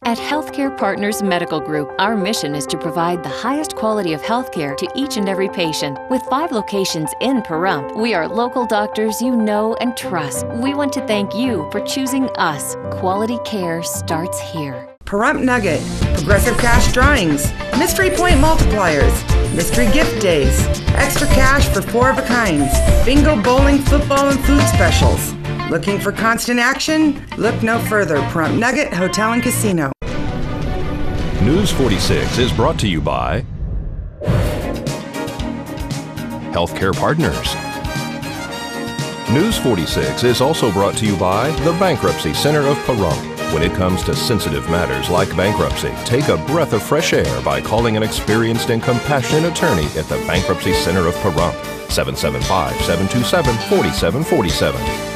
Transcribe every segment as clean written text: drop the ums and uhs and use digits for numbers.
At Healthcare Partners Medical Group, our mission is to provide the highest quality of healthcare to each and every patient. With 5 locations in Pahrump, we are local doctors you know and trust. We want to thank you for choosing us. Quality care starts here. Pahrump Nugget, Progressive Cash Drawings, Mystery Point Multipliers, Mystery Gift Days, Extra Cash for 4 of a kinds, Bingo, Bowling, Football, and Food Specials. Looking for constant action? Look no further. Pahrump Nugget Hotel and Casino. News 46 is brought to you by Healthcare Partners. News 46 is also brought to you by the Bankruptcy Center of Pahrump. When it comes to sensitive matters like bankruptcy, take a breath of fresh air by calling an experienced and compassionate attorney at the Bankruptcy Center of Pahrump, 775-727-4747.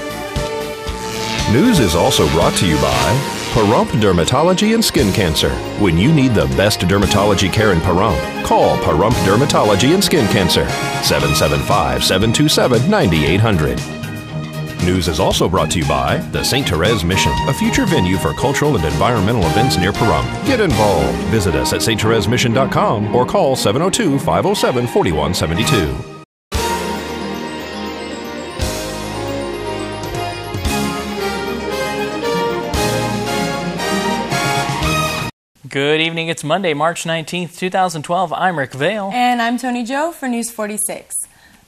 News is also brought to you by Pahrump Dermatology and Skin Cancer. When you need the best dermatology care in Pahrump, call Pahrump Dermatology and Skin Cancer, 775-727-9800. News is also brought to you by the St. Therese Mission, a future venue for cultural and environmental events near Pahrump. Get involved. Visit us at sttheresemission.com or call 702-507-4172. Good evening. It's Monday, March 19th, 2012. I'm Rick Vale. And I'm Tony Joe for News 46.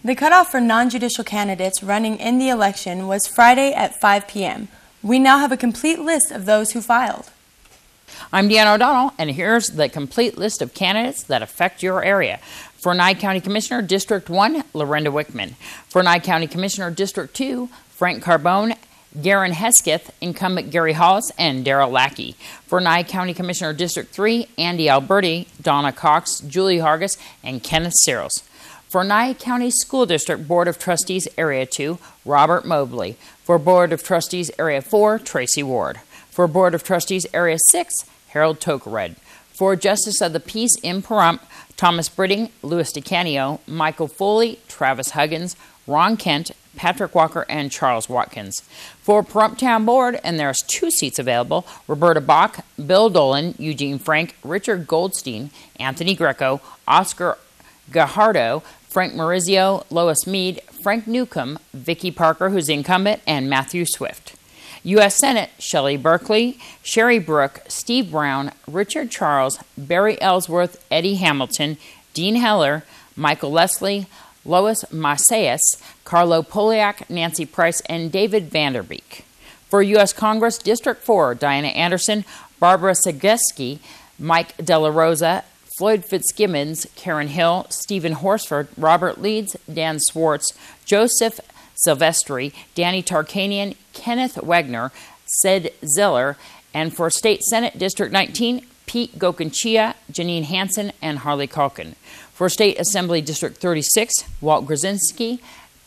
The cutoff for non-judicial candidates running in the election was Friday at 5 p.m. We now have a complete list of those who filed. I'm Deanna O'Donnell, and here's the complete list of candidates that affect your area. For Nye County Commissioner, District 1, Lorenda Wickman. For Nye County Commissioner, District 2, Frank Carbone, Garen Hesketh, incumbent Gary Hollis, and Darrell Lackey. For Nye County Commissioner District 3, Andy Alberti, Donna Cox, Julie Hargis, and Kenneth Searles. For Nye County School District Board of Trustees Area 2, Robert Mobley. For Board of Trustees Area 4, Tracy Ward. For Board of Trustees Area 6, Harold Tokared. For Justice of the Peace in Pahrump, Thomas Britting, Louis DeCanio, Michael Foley, Travis Huggins, Ron Kent, Patrick Walker, and Charles Watkins. For Pahrump Town Board, and there's 2 seats available, Roberta Bach, Bill Dolan, Eugene Frank, Richard Goldstein, Anthony Greco, Oscar Gajardo, Frank Maurizio, Lois Mead, Frank Newcomb, Vicky Parker, who's incumbent, and Matthew Swift. U.S. Senate, Shelley Berkeley, Sherry Brook, Steve Brown, Richard Charles, Barry Ellsworth, Eddie Hamilton, Dean Heller, Michael Leslie, Lois Macias, Carlo Poliak, Nancy Price, and David Vanderbeek. For U.S. Congress, District 4, Diana Anderson, Barbara Segeski, Mike Della Rosa, Floyd Fitzgibbons, Karen Hill, Stephen Horsford, Robert Leeds, Dan Swartz, Joseph Silvestri, Danny Tarkanian, Kenneth Wagner, Sid Ziller, and for State Senate District 19, Pete Gokenchia, Janine Hansen, and Harley Calkin. For State Assembly District 36, Walt Grzinski,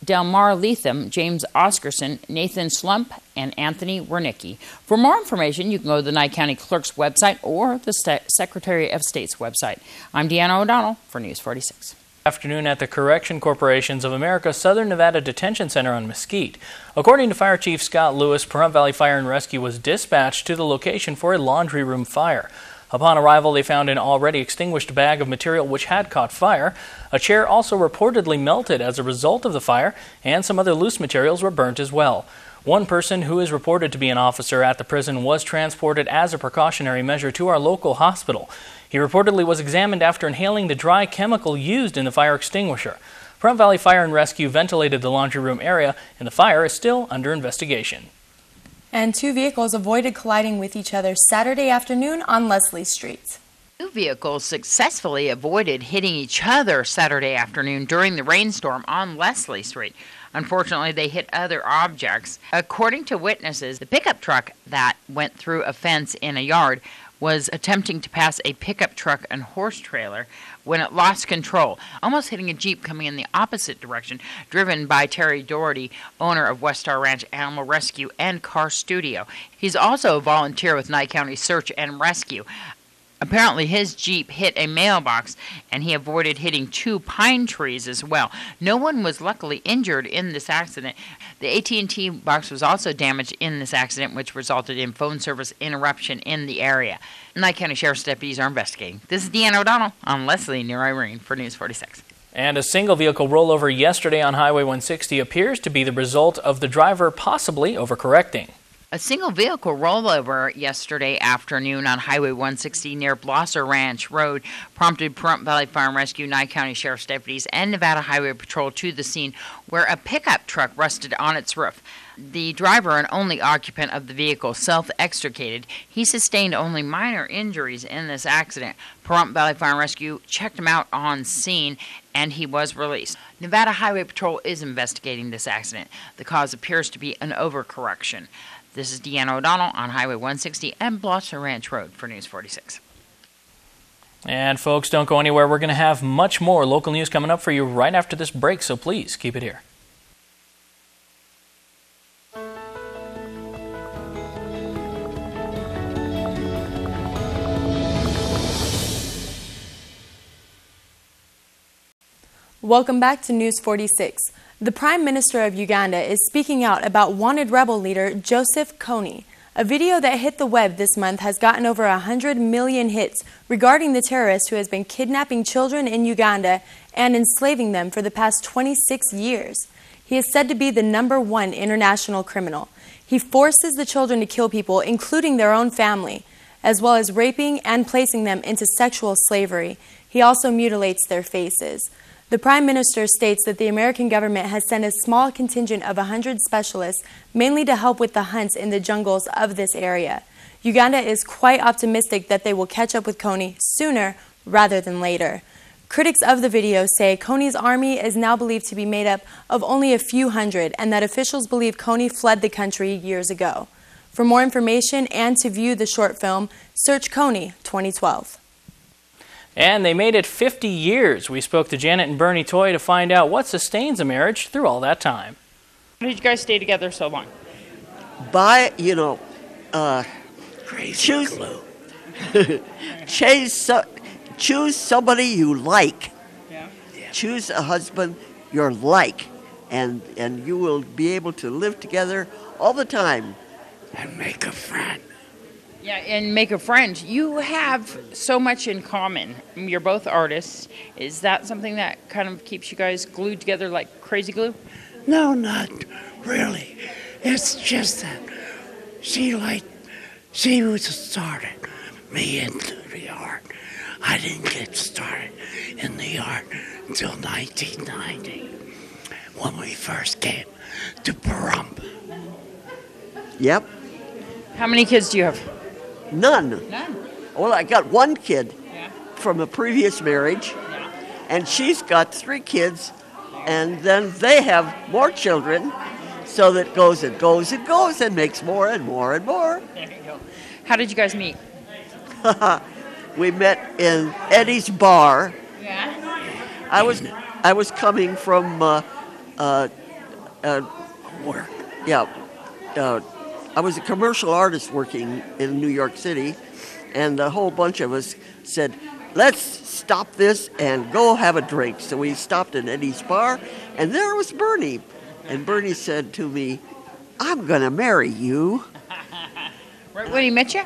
Delmar Leatham, James Oscarson, Nathan Slump, and Anthony Wernicki. For more information, you can go to the Nye County Clerk's website or the Secretary of State's website. I'm Deanna O'Donnell for News 46. Afternoon at the Correction Corporations of America Southern Nevada Detention Center on Mesquite. According to Fire Chief Scott Lewis, Pahrump Valley Fire and Rescue was dispatched to the location for a laundry room fire. Upon arrival, they found an already extinguished bag of material which had caught fire. A chair also reportedly melted as a result of the fire, and some other loose materials were burnt as well. One person who is reported to be an officer at the prison was transported as a precautionary measure to our local hospital. He reportedly was examined after inhaling the dry chemical used in the fire extinguisher. Pahrump Valley Fire and Rescue ventilated the laundry room area, and the fire is still under investigation. And 2 vehicles avoided colliding with each other Saturday afternoon on Leslie Street. 2 vehicles successfully avoided hitting each other Saturday afternoon during the rainstorm on Leslie Street. Unfortunately, they hit other objects. According to witnesses, the pickup truck that went through a fence in a yard was attempting to pass a pickup truck and horse trailer when it lost control, almost hitting a Jeep coming in the opposite direction, driven by Terry Doherty, owner of West Star Ranch Animal Rescue and Car Studio. He's also a volunteer with Nye County Search and Rescue. Apparently his Jeep hit a mailbox, and he avoided hitting 2 pine trees as well. No one was luckily injured in this accident. The AT&T box was also damaged in this accident, which resulted in phone service interruption in the area. Nye County Sheriff's deputies are investigating. This is Deanna O'Donnell on Leslie near Irene for News 46. And a single vehicle rollover yesterday on Highway 160 appears to be the result of the driver possibly overcorrecting. A single vehicle rollover yesterday afternoon on Highway 160 near Blosser Ranch Road prompted Pahrump Valley Fire and Rescue, Nye County Sheriff's deputies, and Nevada Highway Patrol to the scene, where a pickup truck rusted on its roof. The driver and only occupant of the vehicle self-extricated. He sustained only minor injuries in this accident. Pahrump Valley Fire and Rescue checked him out on scene, and he was released. Nevada Highway Patrol is investigating this accident. The cause appears to be an overcorrection. This is Deanna O'Donnell on Highway 160 and Blosser Ranch Road for News 46. And folks, don't go anywhere. We're going to have much more local news coming up for you right after this break, so please keep it here. Welcome back to News 46. The Prime Minister of Uganda is speaking out about wanted rebel leader Joseph Kony. A video that hit the web this month has gotten over 100 million hits regarding the terrorist who has been kidnapping children in Uganda and enslaving them for the past 26 years. He is said to be the #1 international criminal. He forces the children to kill people, including their own family, as well as raping and placing them into sexual slavery. He also mutilates their faces. The Prime Minister states that the American government has sent a small contingent of 100 specialists, mainly to help with the hunts in the jungles of this area. Uganda is quite optimistic that they will catch up with Kony sooner rather than later. Critics of the video say Kony's army is now believed to be made up of only a few hundred, and that officials believe Kony fled the country years ago. For more information and to view the short film, search Kony 2012. And they made it 50 years. We spoke to Janet and Bernie Toy to find out what sustains a marriage through all that time. How did you guys stay together so long? Crazy glue. Choose somebody you like. Yeah. Choose a husband you're like, and you will be able to live together all the time. And make a friend. Yeah, and make a friend. You have so much in common. You're both artists. Is that something that kind of keeps you guys glued together like crazy glue? No, not really. It's just that she was started me into the art. I didn't get started in the art until 1990 when we first came to Pahrump. Yep. How many kids do you have? None. Well, I got one kid Yeah. from a previous marriage, Yeah. and she's got 3 kids, and then they have more children, so that goes and goes and goes and makes more and more and more. There you go. How did you guys meet? We met in Eddie's bar. Yeah. I was coming from Work. I was a commercial artist working in New York City, and a whole bunch of us said, let's stop this and go have a drink. So we stopped at Eddie's bar, and there was Bernie. And Bernie said to me, I'm going to marry you. Right when he met you?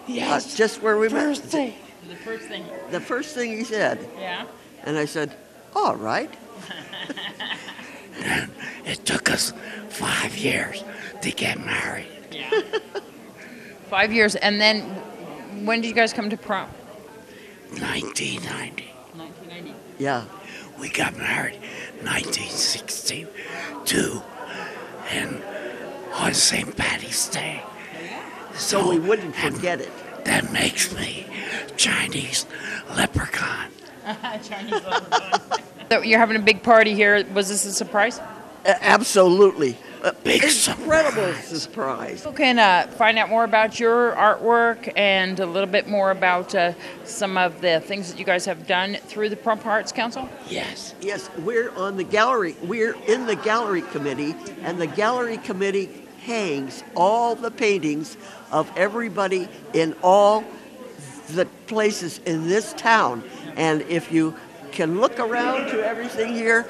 Yes. Just where we met. First thing. The first thing. The first thing he said. Yeah. And I said, all right. And it took us 5 years to get married. Yeah. 5 years. And then when did you guys come to Pahrump? 1990. 1990. Yeah. We got married 1962 and on St. Patty's Day. So we wouldn't forget it. That makes me Chinese leprechaun. Chinese leprechaun. So you're having a big party here. Was this a surprise? Absolutely. Big Incredible surprise. surprise. People can find out more about your artwork and a little bit more about some of the things that you guys have done through the Pahrump Arts Council? Yes. Yes, we're on the gallery. We're in the gallery committee, and the gallery committee hangs all the paintings of everybody in all the places in this town. And if you can look around to everything here,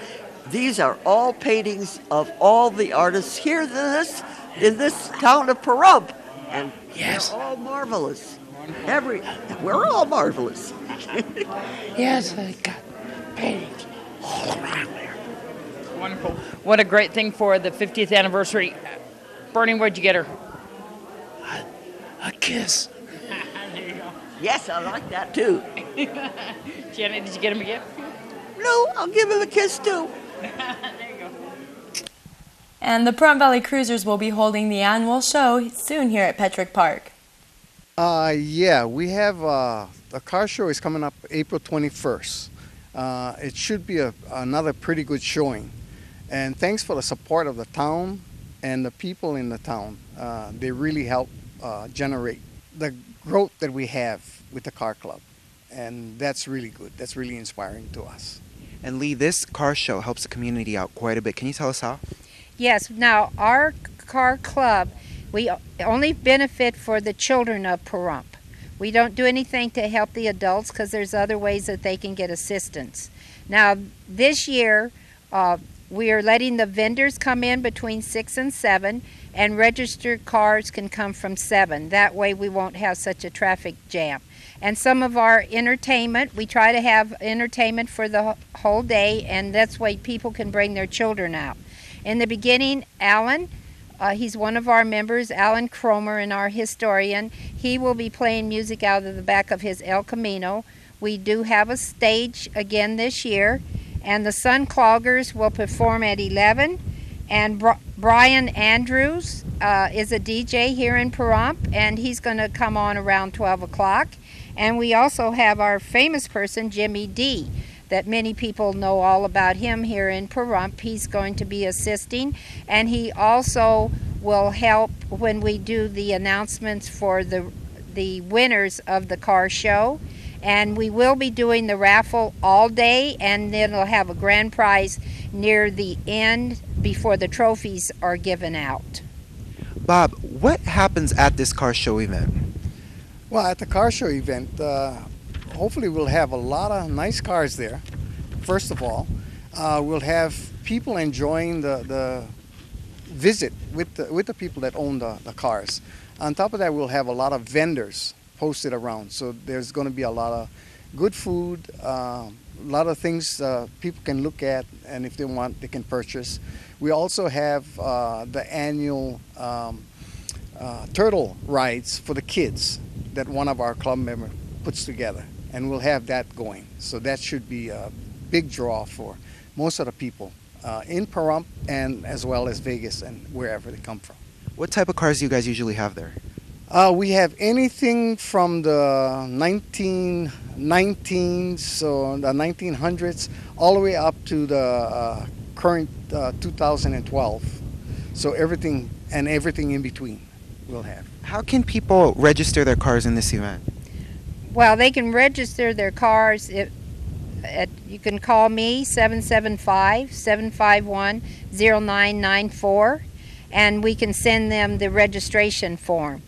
these are all paintings of all the artists here in this town of Pahrump. And Yes. they're all marvelous. We're all marvelous. Yes, I got paintings all around there. Wonderful. What a great thing for the 50th anniversary. Bernie, what'd you get her? A kiss. There you go. Yes, I like that too. Janet, did you get him a gift? No, I'll give him a kiss too. There you go. And the Pahrump Valley Cruisers will be holding the annual show soon here at Petrick Park. Yeah, we have the car show is coming up April 21st. It should be another pretty good showing. And thanks for the support of the town and the people in the town. They really help generate the growth that we have with the car club. And that's really good. That's really inspiring to us. And Lee, this car show helps the community out quite a bit. Can you tell us how? Yes, now our car club, we only benefit for the children of Pahrump. We don't do anything to help the adults because there's other ways that they can get assistance. Now this year we are letting the vendors come in between 6 and 7, and registered cars can come from 7. That way we won't have such a traffic jam. And some of our entertainment, we try to have entertainment for the whole day, and that's why people can bring their children out. In the beginning, Alan, he's one of our members, Alan Cromer, and our historian. He will be playing music out of the back of his El Camino. We do have a stage again this year, and the Sun Cloggers will perform at 11. And Brian Andrews is a DJ here in Pahrump, and he's going to come on around 12 o'clock. And we also have our famous person, Jimmy D, that many people know all about him here in Pahrump. He's going to be assisting, and he also will help when we do the announcements for the winners of the car show. And we will be doing the raffle all day, and then we'll have a grand prize near the end before the trophies are given out. Bob, what happens at this car show event? Well, at the car show event, hopefully we'll have a lot of nice cars there. First of all, we'll have people enjoying the visit with the people that own the cars. On top of that, we'll have a lot of vendors posted around. So there's going to be a lot of good food, a lot of things people can look at, and if they want, they can purchase. We also have the annual turtle rides for the kids that one of our club members puts together, and we'll have that going. So that should be a big draw for most of the people in Pahrump, and as well as Vegas and wherever they come from. What type of cars do you guys usually have there? We have anything from the 1919s, so the 1900s, all the way up to the current 2012. So everything in between we'll have. How can people register their cars in this event? Well, they can register their cars. You can call me, 775-751-0994, and we can send them the registration form.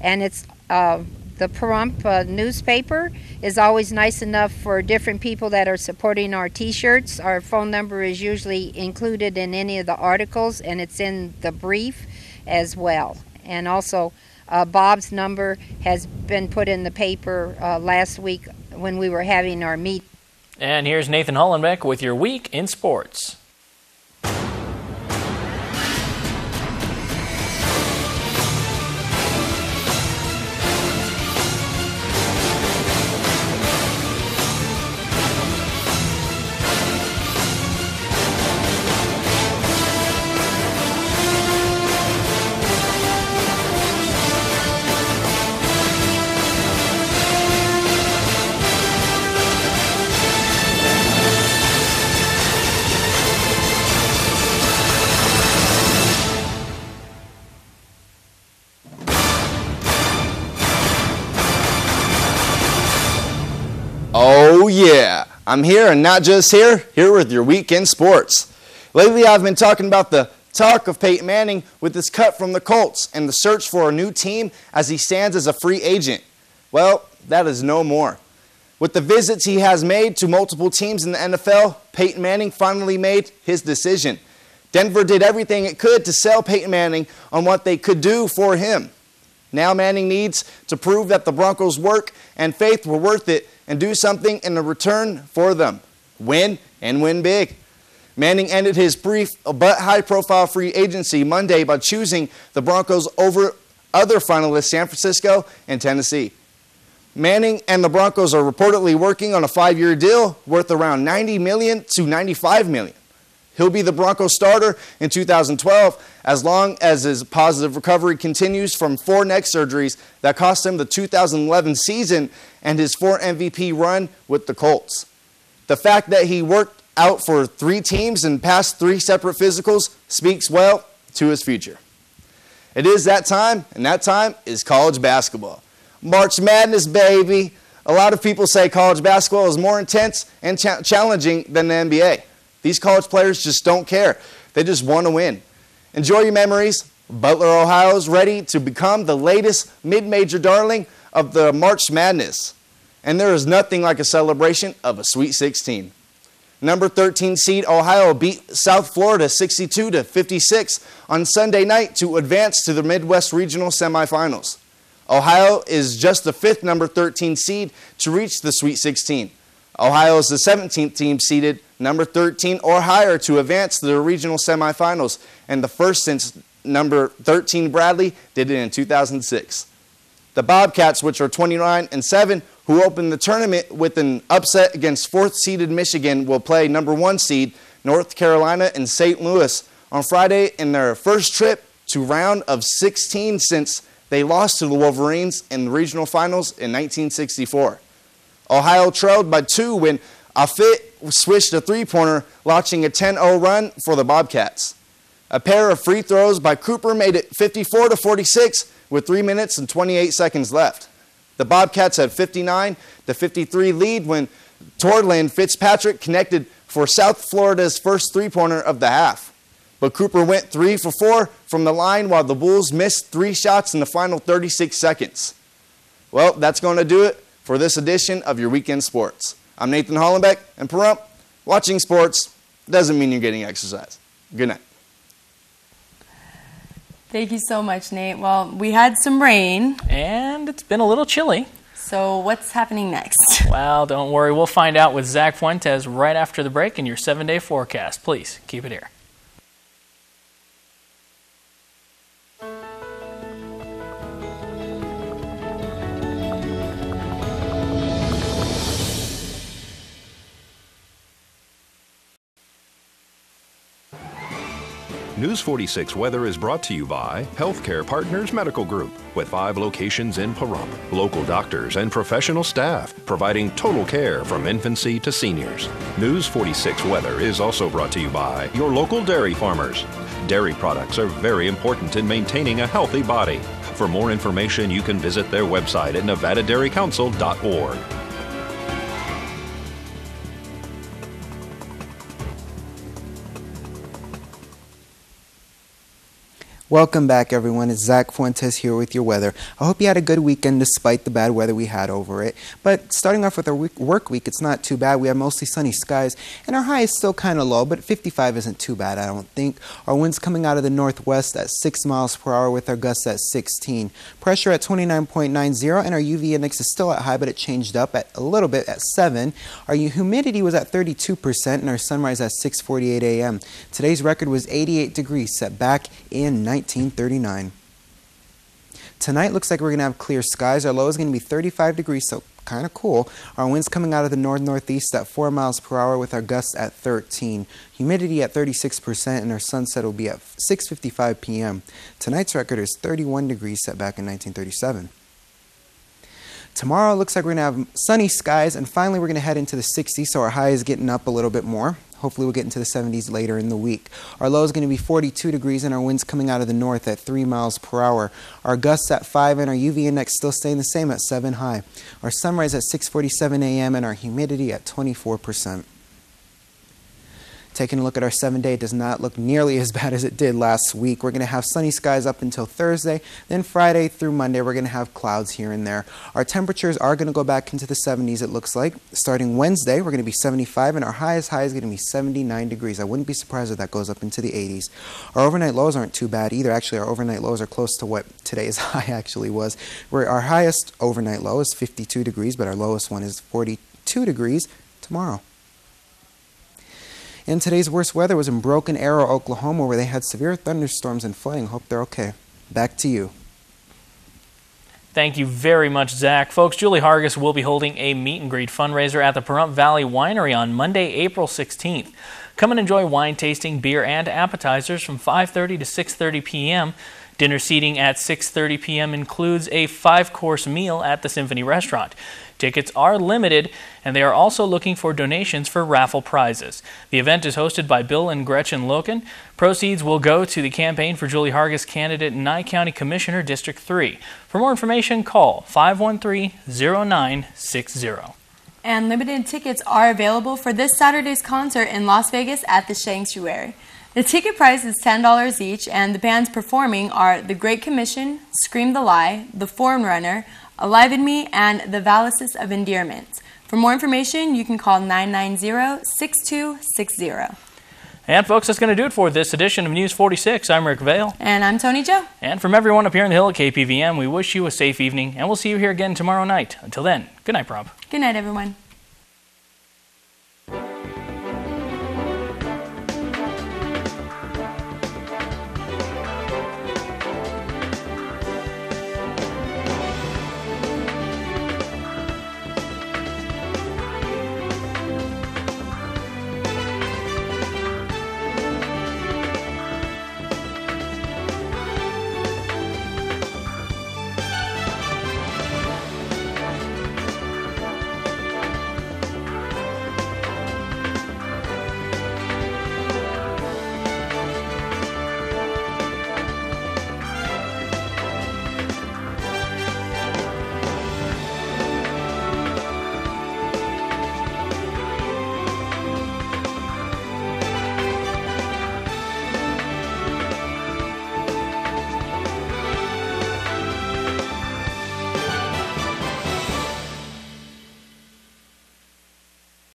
And it's the Pahrump newspaper is always nice enough for different people that are supporting our T-shirts. Our phone number is usually included in any of the articles, and it's in the brief as well. And also, Bob's number has been put in the paper last week when we were having our meet. And here's Nathan Hollenbeck with your Week in Sports. Oh yeah, I'm here, and not just here with your Week in Sports. Lately I've been talking about the talk of Peyton Manning with his cut from the Colts and the search for a new team as he stands as a free agent. Well, that is no more. With the visits he has made to multiple teams in the NFL, Peyton Manning finally made his decision. Denver did everything it could to sell Peyton Manning on what they could do for him. Now Manning needs to prove that the Broncos' work and faith were worth it and do something in return for them. Win and win big. Manning ended his brief but high-profile free agency Monday by choosing the Broncos over other finalists San Francisco and Tennessee. Manning and the Broncos are reportedly working on a 5-year deal worth around $90 million to $95 million. He'll be the Broncos starter in 2012 as long as his positive recovery continues from 4 neck surgeries that cost him the 2011 season and his 4 MVP run with the Colts. The fact that he worked out for 3 teams and passed 3 separate physicals speaks well to his future. It is that time, and that time is college basketball. March Madness, baby. A lot of people say college basketball is more intense and challenging than the NBA. These college players just don't care. They just want to win. Enjoy your memories. Butler, Ohio is ready to become the latest mid-major darling of the March Madness. And there is nothing like a celebration of a Sweet 16. Number 13 seed Ohio beat South Florida 62-56 on Sunday night to advance to the Midwest Regional Semifinals. Ohio is just the 5th number 13 seed to reach the Sweet 16. Ohio is the 17th team seeded number 13 or higher to advance to the regional semifinals, and the first since number 13 Bradley did it in 2006. The Bobcats, which are 29-7, who opened the tournament with an upset against 4th-seeded Michigan, will play number 1 seed North Carolina in St. Louis on Friday in their first trip to round of 16 since they lost to the Wolverines in the regional finals in 1964. Ohio trailed by 2 when Afit swished a 3-pointer, launching a 10-0 run for the Bobcats. A pair of free throws by Cooper made it 54-46 with 3 minutes and 28 seconds left. The Bobcats had 59-53 lead when Torland Fitzpatrick connected for South Florida's first 3-pointer of the half. But Cooper went 3 for 4 from the line while the Bulls missed 3 shots in the final 36 seconds. Well, that's going to do it for this edition of your Weekend Sports. I'm Nathan Hollenbeck, and Pahrump, watching sports doesn't mean you're getting exercise. Good night. Thank you so much, Nate. Well, we had some rain. And it's been a little chilly. So what's happening next? Well, don't worry. We'll find out with Zach Fuentes right after the break in your 7-day forecast. Please keep it here. News 46 Weather is brought to you by Healthcare Partners Medical Group, with 5 locations in Pahrump. Local doctors and professional staff providing total care from infancy to seniors. News 46 Weather is also brought to you by your local dairy farmers. Dairy products are very important in maintaining a healthy body. For more information, you can visit their website at nevadadairycouncil.org. Welcome back, everyone. It's Zach Fuentes here with your weather. I hope you had a good weekend despite the bad weather we had over it. But starting off with our work week, it's not too bad. We have mostly sunny skies, and our high is still kind of low, but 55 isn't too bad, I don't think. Our winds coming out of the northwest at 6 miles per hour with our gusts at 16. Pressure at 29.90, and our UV index is still at high, but it changed up at a little bit at 7. Our humidity was at 32%, and our sunrise at 6:48 a.m. Today's record was 88 degrees, set back in 1939. Tonight looks like we're going to have clear skies. Our low is going to be 35 degrees, so kind of cool. Our winds coming out of the north-northeast at 4 miles per hour with our gusts at 13. Humidity at 36%, and our sunset will be at 6:55 p.m. Tonight's record is 31 degrees, set back in 1937. Tomorrow looks like we're going to have sunny skies, and finally we're going to head into the 60s, so our high is getting up a little bit more. Hopefully we'll get into the 70s later in the week. Our low is going to be 42 degrees, and our winds coming out of the north at 3 miles per hour. Our gusts at 5, and our UV index still staying the same at 7 high. Our sunrise at 6:47 a.m., and our humidity at 24%. Taking a look at our 7-day, it does not look nearly as bad as it did last week. We're going to have sunny skies up until Thursday. Then Friday through Monday, we're going to have clouds here and there. Our temperatures are going to go back into the 70s, it looks like. Starting Wednesday, we're going to be 75, and our highest high is going to be 79 degrees. I wouldn't be surprised if that goes up into the 80s. Our overnight lows aren't too bad either. Actually, our overnight lows are close to what today's high actually was. Our highest overnight low is 52 degrees, but our lowest one is 42 degrees tomorrow. And today's worst weather was in Broken Arrow, Oklahoma, where they had severe thunderstorms and flooding. Hope they're okay. Back to you. Thank you very much, Zach. Folks, Julie Hargis will be holding a meet and greet fundraiser at the Pahrump Valley Winery on Monday, April 16th. Come and enjoy wine tasting, beer, and appetizers from 5:30 to 6:30 p.m. Dinner seating at 6:30 p.m. includes a 5-course meal at the Symphony Restaurant. Tickets are limited, and they are also looking for donations for raffle prizes. The event is hosted by Bill and Gretchen Loken. Proceeds will go to the campaign for Julie Hargis, candidate Nye County Commissioner, District 3. For more information, call 513-0960. And limited tickets are available for this Saturday's concert in Las Vegas at the Sanctuary. The ticket price is $10 each, and the bands performing are The Great Commission, Scream the Lie, The Forerunner, Alive in Me, and The Valises of Endearment. For more information, you can call 990-6260. And folks, that's going to do it for this edition of News 46. I'm Rick Vale. And I'm Tony Joe. And from everyone up here in the Hill at KPVM, we wish you a safe evening, and we'll see you here again tomorrow night. Until then, good night, Pahrump. Good night, everyone.